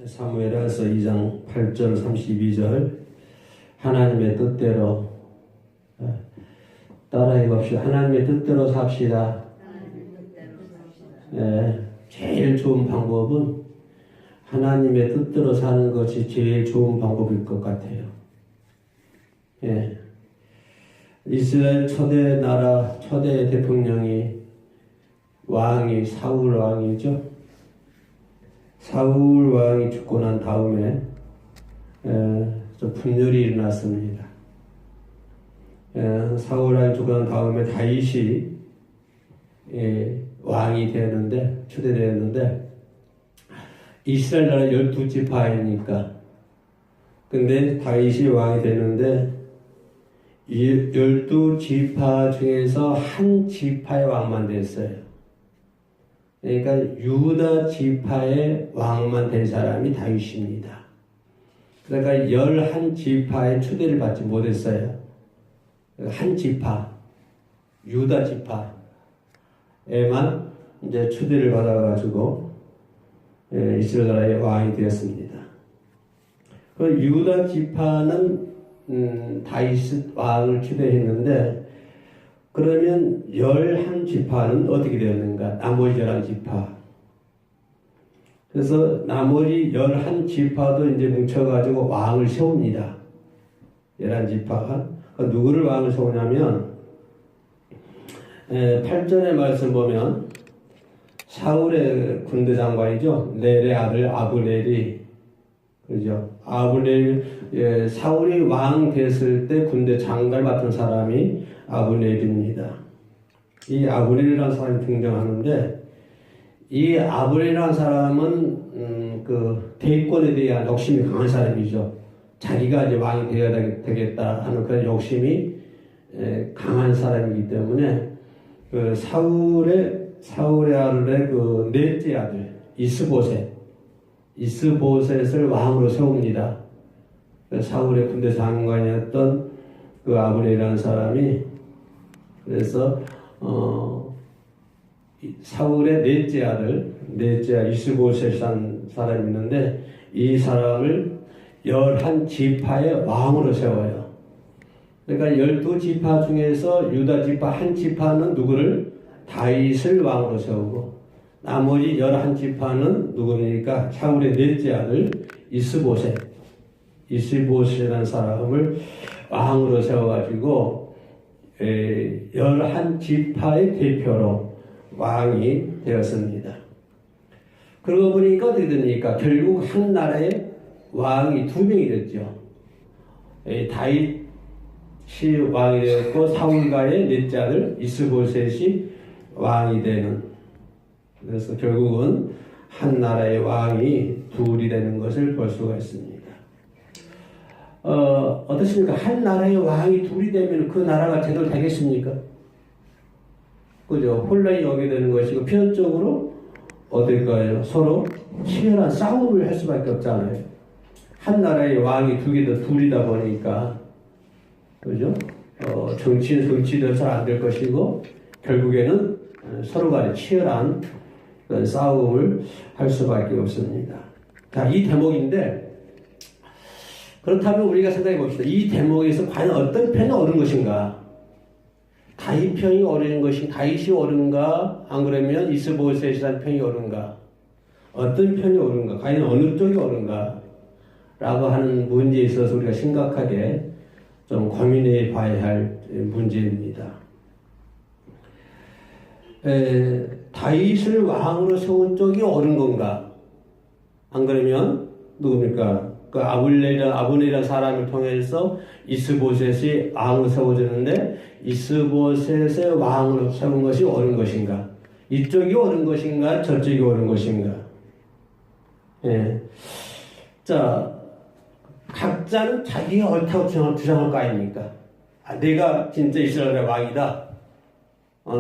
사무엘하서 2장 8절 32절 하나님의 뜻대로 따라해 봅시다. 하나님의 뜻대로 삽시다. 제일 좋은 방법은 하나님의 뜻대로 사는 것이 제일 좋은 방법일 것 같아요. 이스라엘 초대 나라 초대 대통령이 왕이 사울 왕이죠. 사울 왕이 죽고 난 다음에 좀 분열이 일어났습니다. 사울 왕이 죽고 난 다음에 다윗이 왕이 되는데 초대되었는데 이스라엘 나라 12지파이니까 근데 다윗이 왕이 되는데 12지파 중에서 한 지파의 왕만 됐어요. 그러니까 유다 지파의 왕만 된 사람이 다윗입니다. 그러니까 11지파의 초대를 받지 못했어요. 한 지파, 유다 지파에만 이제 초대를 받아가지고 이스라엘 나라의 왕이 되었습니다. 그 유다 지파는 다윗 왕을 초대했는데 그러면 11지파는 어떻게 되었는가? 나머지 11지파. 그래서 나머지 11지파도 이제 뭉쳐가지고 왕을 세웁니다. 11지파가. 누구를 왕을 세우냐면 8절의 말씀 보면 사울의 군대 장관이죠. 넬의 아들 아브넬이 그죠? 아브넬 사울이 왕 됐을 때 군대 장관을 맡은 사람이 아브넬입니다. 이 아브넬이라는 사람이 등장하는데 이 아브넬이라는 사람은 그 대권에 대한 욕심이 강한 사람이죠. 자기가 이제 왕이 되어야 되겠다 하는 그런 욕심이 강한 사람이기 때문에 그 사울의 아들의 그 넷째 아들 이스보셋을 왕으로 세웁니다. 사울의 군대 장관이었던 그 아브넬이라는 사람이 그래서 사울의 넷째 아들 이스보셋이라는 사람이 있는데 이 사람을 11지파의 왕으로 세워요. 그러니까 12지파 중에서 유다 지파 한 지파는 누구를? 다윗을 왕으로 세우고 나머지 11지파는 누구입니까? 사울의 넷째 아들 이스보셋이라는 사람을 왕으로 세워가지고 11지파의 대표로 왕이 되었습니다. 그러고 보니까 어떻게 됩니까? 결국 한 나라에 왕이 2명이 됐죠. 다윗이 왕이 되었고 사울과의 넷째 아들 이스보셋이 왕이 되는 그래서 결국은 한 나라의 왕이 둘이 되는 것을 볼 수가 있습니다. 어떻습니까? 한 나라의 왕이 둘이 되면 그 나라가 제대로 되겠습니까? 그죠? 혼란이 오게 되는 것이고 필연적으로 어떨까요? 서로 치열한 싸움을 할 수밖에 없잖아요. 한 나라의 왕이 둘이다 보니까 그죠? 정치는 잘 안 될 것이고 결국에는 서로 간에 치열한 싸움을 할 수밖에 없습니다. 자, 이 대목인데 그렇다면 우리가 생각해 봅시다. 이 대목에서 과연 어떤 편이 옳은 것인가? 다윗 편이 옳은 것인가? 다윗이 옳은가? 안 그러면 이스보셋이라는 편이 옳은가? 어떤 편이 옳은가? 과연 어느 쪽이 옳은가? 라고 하는 문제에 있어서 우리가 심각하게 좀 고민해 봐야 할 문제입니다. 다윗을 왕으로 세운 쪽이 옳은 건가? 안 그러면 누굽니까? 그 아브넬이라는 사람을 통해서 이스보셋이 왕으로 세워졌는데 이스보셋의 왕으로 세운 것이 옳은 것인가? 이쪽이 옳은 것인가? 저쪽이 옳은 것인가? 자, 각자는 자기가 옳다고 주장할 거 아닙니까? 내가 진짜 이스라엘의 왕이다.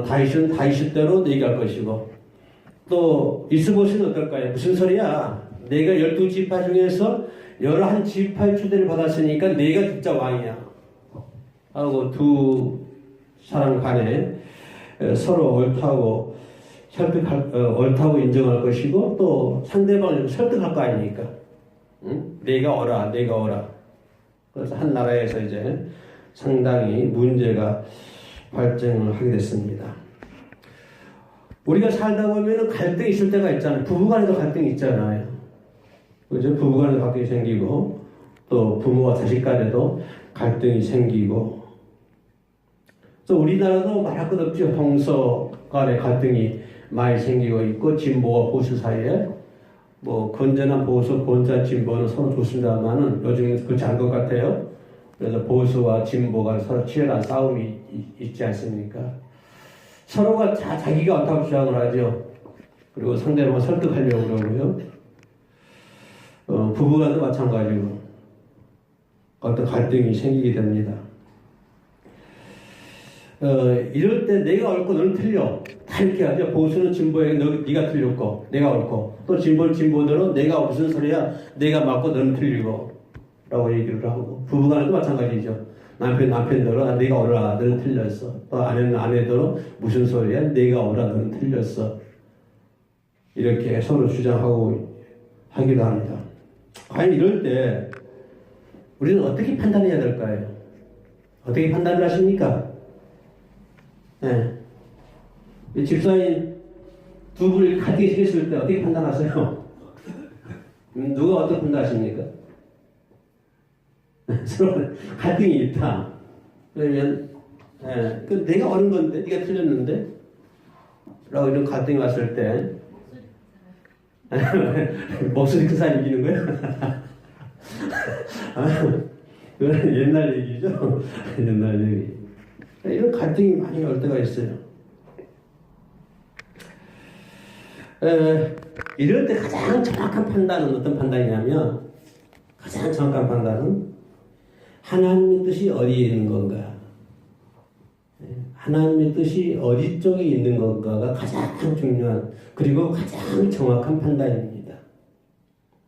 다윗은 다윗대로 얘기할 것이고 또 이스보셋은 어떨까요? 무슨 소리야? 내가 12지파 중에서 11지파의 초대를 받았으니까 내가 진짜 왕이야 하고 두 사람 간에 서로 옳다고 인정할 것이고 또 상대방을 설득할 거 아닙니까? 응? 내가 어라, 내가 어라. 그래서 한 나라에서 이제 상당히 문제가 발생을 하게 됐습니다. 우리가 살다 보면 갈등이 있을 때가 있잖아요. 부부간에도 갈등이 있잖아요. 그죠? 부부간에도 갈등이 생기고, 또 부모와 자식 간에도 갈등이 생기고, 또 우리나라도 말할 것 없죠. 동서 간의 갈등이 많이 생기고 있고, 진보와 보수 사이에, 뭐, 건전한 보수, 건전한 진보는 서로 좋습니다만은 요즘은 그렇지 않은 것 같아요. 그래서 보수와 진보가 서로 치열한 싸움이 있지 않습니까? 서로가 자기가 옳다고 주장을 하죠. 그리고 상대방을 설득하려고 그러고요. 부부간도 마찬가지로 어떤 갈등이 생기게 됩니다. 이럴 때 내가 옳고 너는 틀려. 다 이렇게 하죠. 보수는 진보에게 네가 틀렸고 내가 옳고, 또 진보는 진보대로 내가 무슨 소리야, 내가 맞고 너는 틀리고 라고 얘기를 하고, 부부간에도 마찬가지죠. 남편대로 내가 옳아, 너는 틀렸어. 또 아내는 아내대로 무슨 소리야, 내가 옳아, 너는 틀렸어. 이렇게 서로 주장하고 하기도 합니다. 과연 이럴 때 우리는 어떻게 판단해야 될까요? 어떻게 판단을 하십니까? 네. 집사인 두 분이 갈등이 생겼을 때 어떻게 판단하세요? 누가 어떻게 판단하십니까? 서로 갈등이 있다. 그러면 내가 옳은 건데 네가 틀렸는데 라고 이런 갈등이 왔을 때 목소리 큰 사람이 이기는 거야? 그건 옛날 얘기죠. 옛날 얘기. 이런 갈등이 많이 올 때가 있어요. 이럴 때 가장 정확한 판단은 어떤 판단이냐면, 가장 정확한 판단은 하나님의 뜻이 어디에 있는 건가, 하나님의 뜻이 어디 쪽에 있는 건가가 가장 중요한, 그리고 가장 정확한 판단입니다.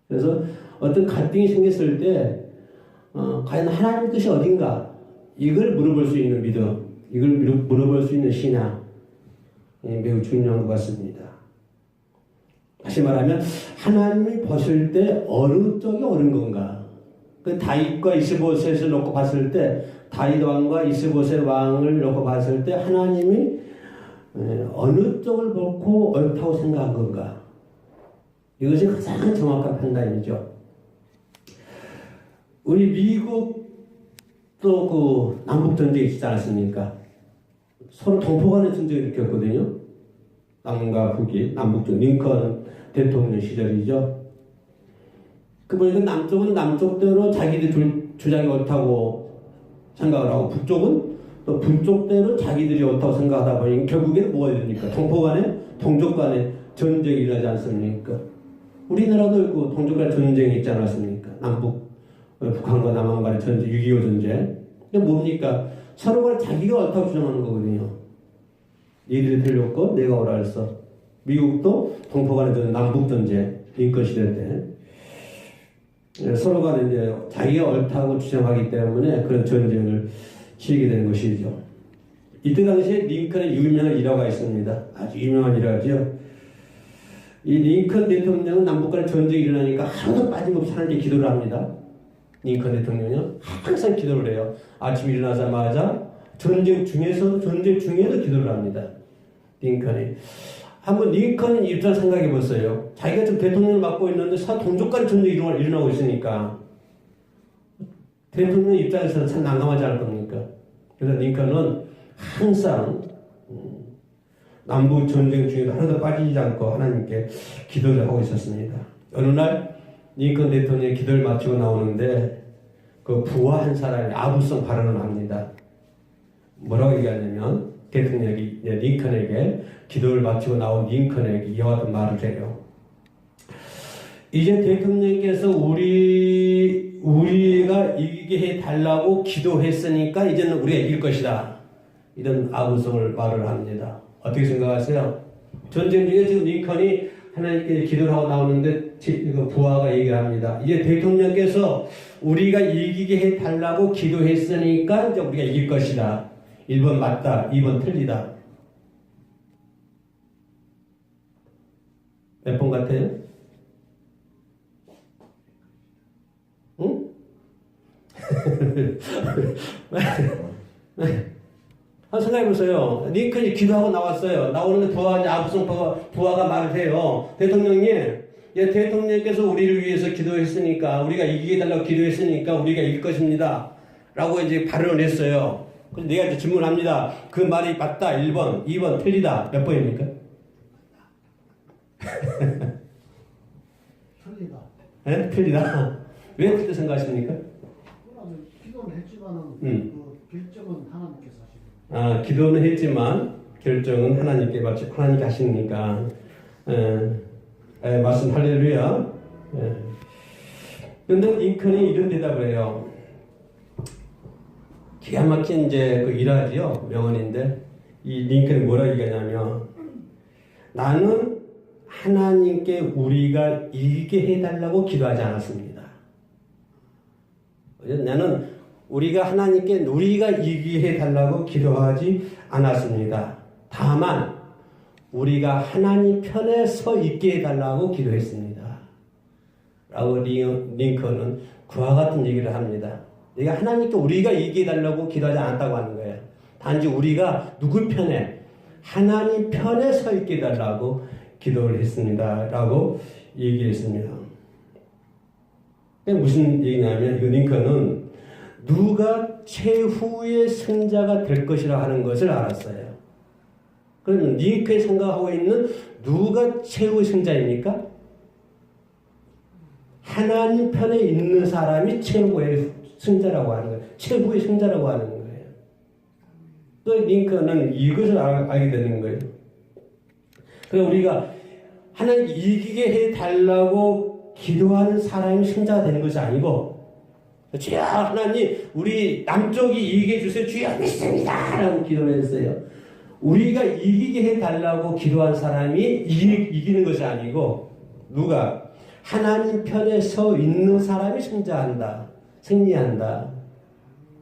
그래서 어떤 갈등이 생겼을 때 과연 하나님의 뜻이 어딘가, 이걸 물어볼 수 있는 믿음, 이걸 물어볼 수 있는 신앙, 매우 중요한 것 같습니다. 다시 말하면 하나님이 보실 때 어느 쪽이 옳은 건가. 그 다윗과 이스보셋을 놓고 봤을 때, 다윗 왕과 이스보셋 왕을 놓고 봤을 때 하나님이 어느 쪽을 보고 옳다고 생각한 건가. 이것이 가장 정확한 판단이죠. 우리 미국도 그 남북전쟁이 있지 않았습니까? 서로 동포 간의 전쟁을 일으켰거든요. 남과 북이, 남북전, 링컨 대통령 시절이죠. 그 보니까 남쪽은 남쪽대로 자기들 주장이 옳다고 생각을 하고, 북쪽은 또 북쪽대로 자기들이 옳다고 생각하다 보니 결국에는 뭐가 됩니까? 동포 간에, 동족 간에 전쟁이 일어나지 않습니까? 우리나라도 있고 동족 간에 전쟁이 있지 않았습니까? 남북, 북한과 남한 간의 전쟁, 6.25 전쟁. 이게 뭡니까? 서로가 자기가 옳다고 주장하는 거거든요. 니들이 틀렸고 내가 옳아 했어. 미국도 동포 간의 전쟁, 남북 전쟁, 링컨 시대 때 서로 간에 이제 자기가 옳다고 주장하기 때문에 그런 전쟁을 치르게 되는 것이죠. 이때 당시에 링컨의 유명한 일화가 있습니다. 아주 유명한 일화죠. 이 링컨 대통령은 남북 간의 전쟁이 일어나니까 하루도 빠짐없이 하나님께 기도를 합니다. 링컨 대통령은 항상 기도를 해요. 아침 일어나자마자 전쟁 중에도 기도를 합니다. 링컨이. 한번 링컨 입장 생각해 보세요. 자기가 지금 대통령을 맡고 있는데 동족 간 전쟁이 일어나고 있으니까 대통령 입장에서는 참 난감하지 않을 겁니까? 그래서 링컨은 항상 남북 전쟁 중에도 하나도 빠지지 않고 하나님께 기도를 하고 있었습니다. 어느 날 링컨 대통령이 기도를 마치고 나오는데 그 부하 한 사람이 아부성 발언을 합니다. 뭐라고 얘기하냐면, 대통령이 링컨에게, 기도를 마치고 나온 링컨에게 이와 같은 말을 해요. 이제 대통령께서 우리가 이기게 해달라고 기도했으니까 이제는 우리가 이길 것이다. 이런 아부성을 말을 합니다. 어떻게 생각하세요? 전쟁 중에 지금 링컨이 하나님께 기도를 하고 나오는데 부하가 얘기를 합니다. 이제 대통령께서 우리가 이기게 해달라고 기도했으니까 이제 우리가 이길 것이다. 1번 맞다, 2번 틀리다. 몇 번 같아요? 한번 생각해보세요. 링컨이 기도하고 나왔어요. 나오는데 부하가 말을 해요. 대통령님, 예, 대통령께서 우리를 위해서 기도했으니까, 우리가 이기게 해달라고 기도했으니까 우리가 이길 것입니다. 라고 이제 발언을 했어요. 그래서 내가 이제 질문합니다. 그 말이 맞다. 1번, 2번 틀리다. 몇 번입니까? 틀리다. 네? 틀리다. 왜 그렇게 생각하십니까? 기도는 했지만은 그 결정은 하나님께서 하시는 거예요. 아, 기도는 했지만 결정은 하나님께 하시니까. 말씀 할렐루야. 그런데 링컨이 이런 대답을 해요. 기가 막힌 이제 그 일하지요. 명언인데 이 링컨이 뭐라 얘기하냐면 나는 하나님께 우리가 이기게 해달라고 기도하지 않았습니다. 나는 하나님께 우리가 이기게 해달라고 기도하지 않았습니다. 다만 우리가 하나님 편에 서 있게 해달라고 기도했습니다. 라고 링컨은 그와 같은 얘기를 합니다. 내가 하나님께 우리가 이기게 해달라고 기도하지 않았다고 하는 거예요. 단지 우리가 누구 편에? 하나님 편에 서 있게 해달라고 기도를 했습니다. 라고 얘기했습니다. 무슨 얘기냐면 이 링컨은 누가 최후의 승자가 될 것이라 하는 것을 알았어요. 그러면 링컨이 생각하고 있는 누가 최후의 승자입니까? 하나님 편에 있는 사람이 최후의 승자라고 하는 거예요. 최후의 승자라고 하는 거예요. 또 링컨은 이것을 알게 되는 거예요. 그래서 우리가 하나님 이기게 해달라고 기도하는 사람이 승자가 되는 것이 아니고 주여 하나님 우리 남쪽이 이기게 해주세요. 주여 믿습니다. 라고 기도를 했어요. 우리가 이기게 해달라고 기도한 사람이 이기는 것이 아니고 누가 하나님 편에 서 있는 사람이 승리한다.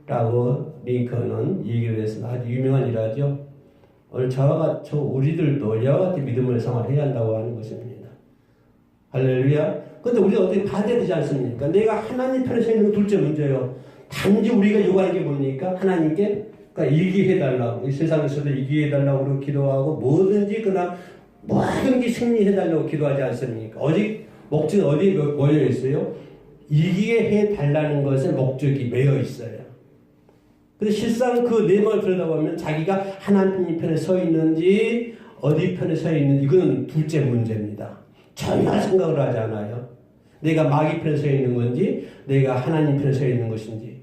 라고 링컨은 얘기를 했습니다. 아주 유명한 일화죠. 오늘 우리들도 이와 같은 믿음을 생활해야 한다고 하는 것입니다. 할렐루야. 근데 우리가 어떻게 반대되지 않습니까? 내가 하나님 편에 서 있는 건 둘째 문제예요. 단지 우리가 요구하는 게 뭡니까? 하나님께 이기게 해달라고, 이 세상에서도 이기게 해달라고 기도하고, 뭐든지 뭐든지 승리해달라고 기도하지 않습니까? 목적은 어디에 모여 있어요? 이기게 해달라는 것에 목적이 매여 있어요. 근데 실상 그 내용을 들여다보면 자기가 하나님 편에 서 있는지, 어디 편에 서 있는지, 이건 둘째 문제입니다. 전혀 생각을 하지 않아요. 내가 마귀 편에 서 있는 건지, 내가 하나님 편에 서 있는 것인지,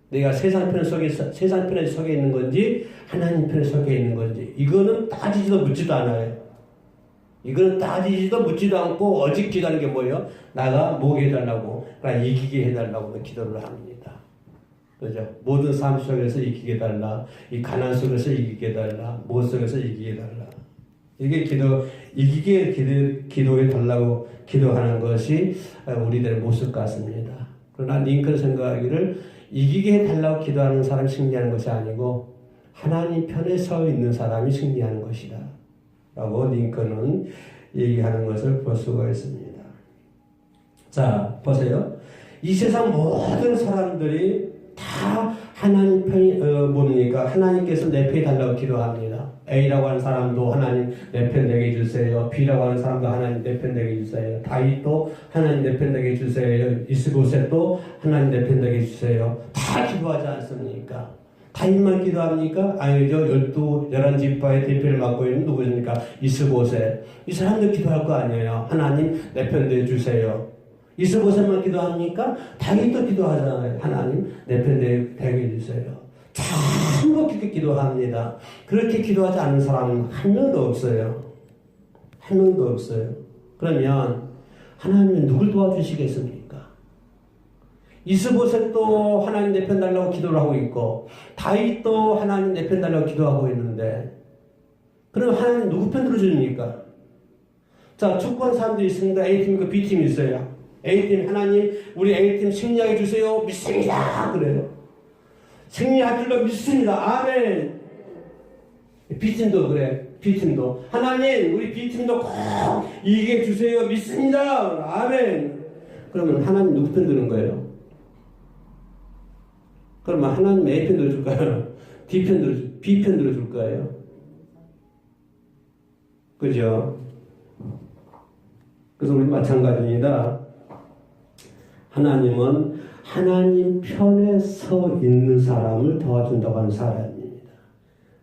내가 세상 편에 서 있는 건지, 하나님 편에 서 있는 건지, 이거는 따지지도 묻지도 않아요. 이거는 따지지도 묻지도 않고, 오직 기도하는 게 뭐예요? 나가 뭐게 해달라고, 그러니까 이기게 해달라고 기도를 합니다. 그죠? 모든 삶 속에서 이기게 해달라, 이 가난 속에서 이기게 해달라, 무엇 속에서 이기게 해달라. 이게 이기게 기도해 달라고 기도하는 것이 우리들의 모습 같습니다. 그러나 링컨 생각하기를 이기게 해 달라고 기도하는 사람이 승리하는 것이 아니고 하나님 편에 서 있는 사람이 승리하는 것이다. 라고 링컨은 얘기하는 것을 볼 수가 있습니다. 자, 보세요. 이 세상 모든 사람들이 다 하나님 편이 뭡니까? 하나님께서 내 편에 달라고 기도합니다. A라고 하는 사람도 하나님 내 편 되게 해주세요. B라고 하는 사람도 하나님 내 편 되게 해주세요. 다윗도 하나님 내 편 되게 해주세요. 이스보셋도 하나님 내 편 되게 해주세요. 다 기도하지 않습니까? 다윗만 기도합니까? 아니죠. 11지파의 대표를 맡고 있는 누구입니까? 이스보셋. 이 사람들 기도할 거 아니에요. 하나님 내 편 되게 해주세요. 이스보셋만 기도합니까? 다윗도 기도하잖아요. 하나님 내 편 되게 해주세요. 전부 그렇게 기도합니다. 그렇게 기도하지 않는 사람은 한 명도 없어요. 한 명도 없어요. 그러면 하나님은 누굴 도와주시겠습니까? 이스보셋도 하나님 내 편 달라고 기도를 하고 있고 다윗도 하나님 내 편 달라고 기도하고 있는데 그럼 하나님 누구 편 들어줍니까? 자, 축구하는 사람들이 있습니다. A팀과 B팀이 있어요. A팀 하나님 우리 A팀 승리하게 주세요. 믿습니다. 그래요. 승리할 줄로 믿습니다. 아멘. B팀도 그래. B팀도 하나님 우리 B팀도 꼭 이기게 해주세요. 믿습니다. 아멘. 그러면 하나님 누구 편 드는 거예요? 그러면 하나님 A 편 들어줄까요? B 편 들어줄 거예요? 그죠? 그래서 우리 마찬가지입니다. 하나님은 하나님 편에 서 있는 사람을 도와준다고 하는 사람입니다.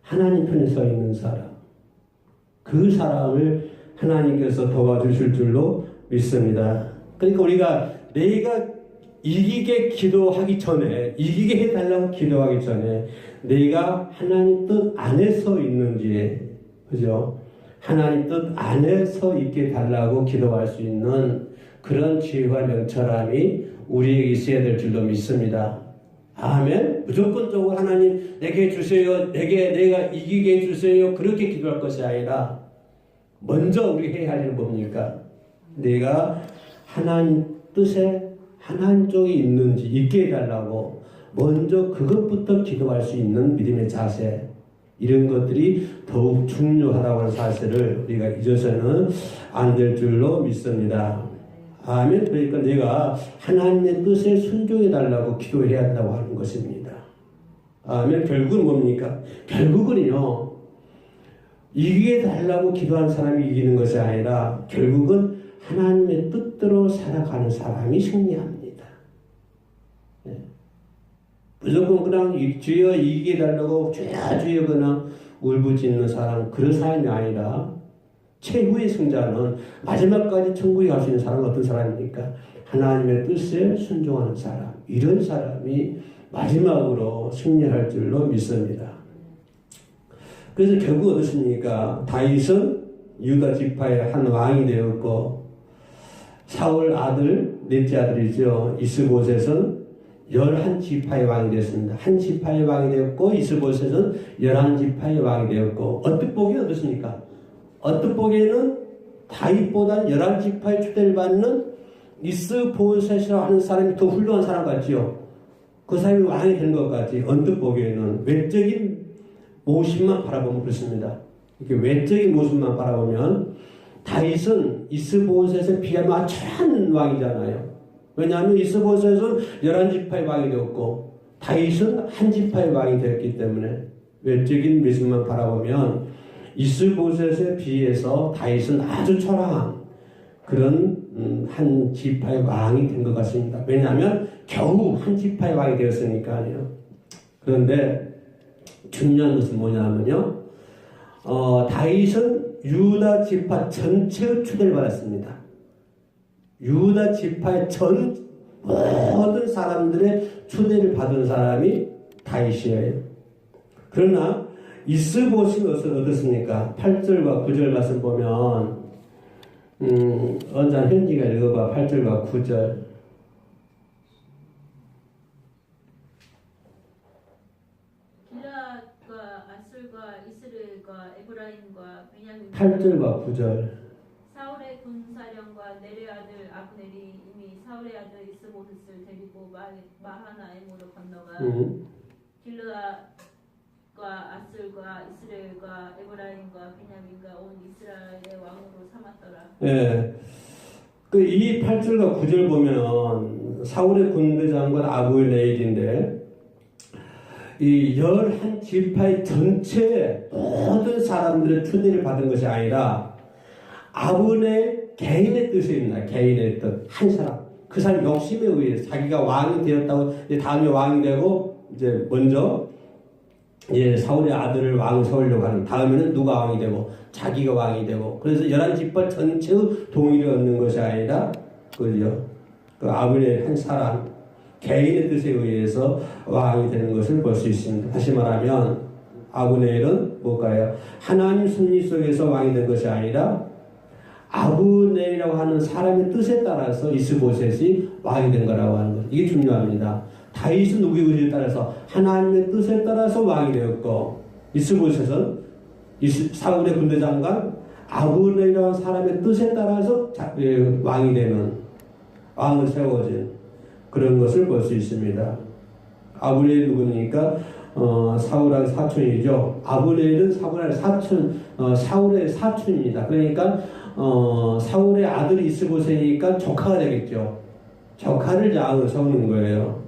하나님 편에 서 있는 사람. 그 사람을 하나님께서 도와주실 줄로 믿습니다. 그러니까 우리가 내가 이기게 기도하기 전에, 이기게 해달라고 기도하기 전에 내가 하나님 뜻 안에 서 있는지, 그죠? 하나님 뜻 안에 서 있게 달라고 기도할 수 있는 그런 지혜와 명철함이 우리에게 있어야 될 줄로 믿습니다. 아멘. 무조건적으로 하나님 내게 주세요. 내가 이기게 해주세요. 그렇게 기도할 것이 아니라 먼저 우리 해야 할 일은 뭡니까? 내가 하나님 뜻에 하나님 쪽에 있는지 있게 해달라고 먼저 그것부터 기도할 수 있는 믿음의 자세, 이런 것들이 더욱 중요하다고 하는 사실을 우리가 잊어서는 안 될 줄로 믿습니다. 아멘. 그러니까 내가 하나님의 뜻에 순종해 달라고 기도해야 한다고 하는 것입니다. 아멘. 결국은 뭡니까? 결국은요, 이기게 달라고 기도한 사람이 이기는 것이 아니라 결국은 하나님의 뜻대로 살아가는 사람이 승리합니다. 네. 무조건 그냥 주여 이기게 달라고 주여 그냥 울부짖는 사람, 그런 사람이 아니라 최후의 승자는 마지막까지 천국에 갈 수 있는 사람은 어떤 사람입니까? 하나님의 뜻에 순종하는 사람. 이런 사람이 마지막으로 승리할 줄로 믿습니다. 그래서 결국 어떻습니까? 다윗은 유다 지파의 한 왕이 되었고, 사울 아들, 넷째 아들이죠. 이스보셋은 11지파의 왕이 되었습니다. 한 지파의 왕이 되었고, 이스보셋은 11지파의 왕이 되었고, 어떻게 보기에 어떻습니까? 어떻게 보기에는 다윗보다 11지파의 추대를 받는 이스보셋이라고 하는 사람이 더 훌륭한 사람 같지요. 그 사람이 왕이 된 것 같지. 언뜻 보기에는 외적인 모습만 바라보면 그렇습니다. 이렇게 외적인 모습만 바라보면 다윗은 이스보셋에 비하면 아주 착한 왕이잖아요. 왜냐하면 이스보셋은 11지파의 왕이 되었고 다윗은 한 지파의 왕이 되었기 때문에 외적인 모습만 바라보면 이스보셋에 비해서 다윗은 아주 초라한 그런 한 지파의 왕이 된 것 같습니다. 왜냐하면 겨우 한 지파의 왕이 되었으니까요. 그런데 중요한 것은 뭐냐면요, 다윗은 유다 지파 전체의 추대를 받았습니다. 유다 지파의 모든 사람들의 추대를 받은 사람이 다윗이에요. 그러나 이스보셋은 어떻습니까? 8절과 9절 말씀 보면, 언제 현지가 읽어봐. 8절과 9절. 길앗과 아술과 이스라엘과 에브라임과 베냐민 8절과 9절. 사울의 군사령과 넬의 아들 아브넬이 이미 사울의 아들 이스보셋을 데리고 마하나임으로 건너가 길앗과 아술과 이스라엘과 에브라임과 베냐민과 온 이스라엘의 왕으로 삼았더라. 예. 이 8절과 9절 보면 사울의 군대장관 아브넬인데 이 11지파의 전체 모든 사람들의 추대를 받은 것이 아니라 아브넬 개인의 뜻입니다. 개인의 뜻. 한 사람. 그 사람 욕심에 의해서 자기가 왕이 되었다고 이제 다음에 왕이 되고 이제 먼저 사울의 아들을 왕 세우려고 하는, 다음에는 누가 왕이 되고 자기가 왕이 되고, 그래서 11지파 전체의 동의를 얻는 것이 아니라 그죠? 그 아브넬 한 사람 개인의 뜻에 의해서 왕이 되는 것을 볼 수 있습니다. 다시 말하면 아브넬은 뭘까요? 하나님 섭리 속에서 왕이 된 것이 아니라 아브넬이라고 하는 사람의 뜻에 따라서 이스보셋이 왕이 된 거라고 하는 것. 이게 중요합니다. 다윗은 누구의 의지에 따라서 하나님의 뜻에 따라서 왕이 되었고, 이스보셋은 사울의 군대장관 아브넬이라는 사람의 뜻에 따라서 왕이 되는, 왕을 세워진 그런 것을 볼 수 있습니다. 아브넬이 누굽니까? 사울의 사촌이죠. 아브넬은 사울의 사촌입니다. 그러니까 사울의 아들이 이스보셋이니까 조카가 되겠죠. 조카를 왕을 세우는 거예요.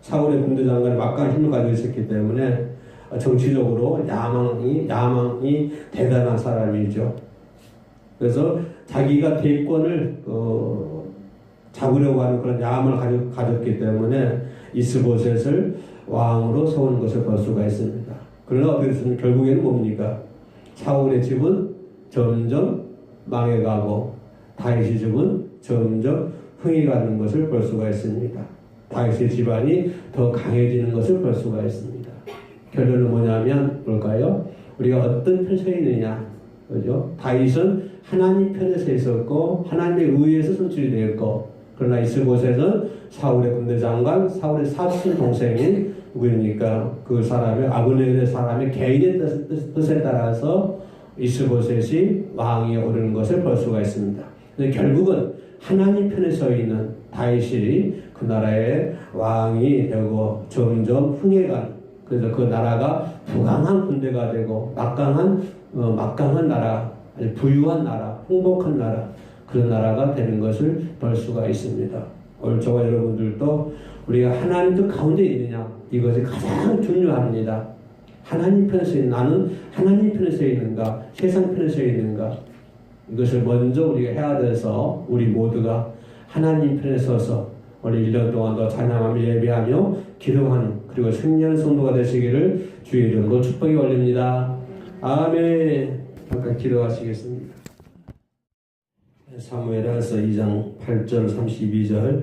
사울의 군대 장관이 막강한 힘을 가지고 있었기 때문에 정치적으로 야망이 대단한 사람이죠. 그래서 자기가 대권을 잡으려고 하는 그런 야망을 가졌기 때문에 이스보셋을 왕으로 세우는 것을 볼 수가 있습니다. 그러나 어떻게 결국에는 뭡니까? 사울의 집은 점점 망해가고 다윗의 집은 점점 흥이 가는 것을 볼 수가 있습니다. 다윗의 집안이 더 강해지는 것을 볼 수가 있습니다. 결론은 뭐냐면 뭘까요? 우리가 어떤 편에 서 있느냐, 그죠? 다윗은 하나님 편에 서 있었고 하나님의 의에서 선출이 되었고, 그러나 이스보셋은 사울의 군대 장관, 사울의 사촌 동생인 누구입니까? 그 사람의 아브넬의 사람의 개인의 뜻에 따라서 이스보셋이 왕위에 오르는 것을 볼 수가 있습니다. 결국은 하나님 편에 서 있는 다윗이 그 나라의 왕이 되고 점점 흥해가는, 그래서 그 나라가 부강한 군대가 되고 막강한 나라, 아주 부유한 나라, 행복한 나라, 그런 나라가 되는 것을 볼 수가 있습니다. 오늘 저와 여러분들도 우리가 하나님 뜻 가운데 있느냐, 이것이 가장 중요합니다. 하나님 편에 서 있는, 나는 하나님 편에 서 있는가, 세상 편에 서 있는가, 이것을 먼저 우리가 해야 돼서 우리 모두가 하나님 편에 서서 오늘 1년 동안 더 찬양하며 예배하며 기도하는, 그리고 승리하는 성도가 되시기를 주의 이름으로 축복이 올립니다. 아멘. 잠깐 기도하시겠습니다. 사무엘하서 2장 8절 32절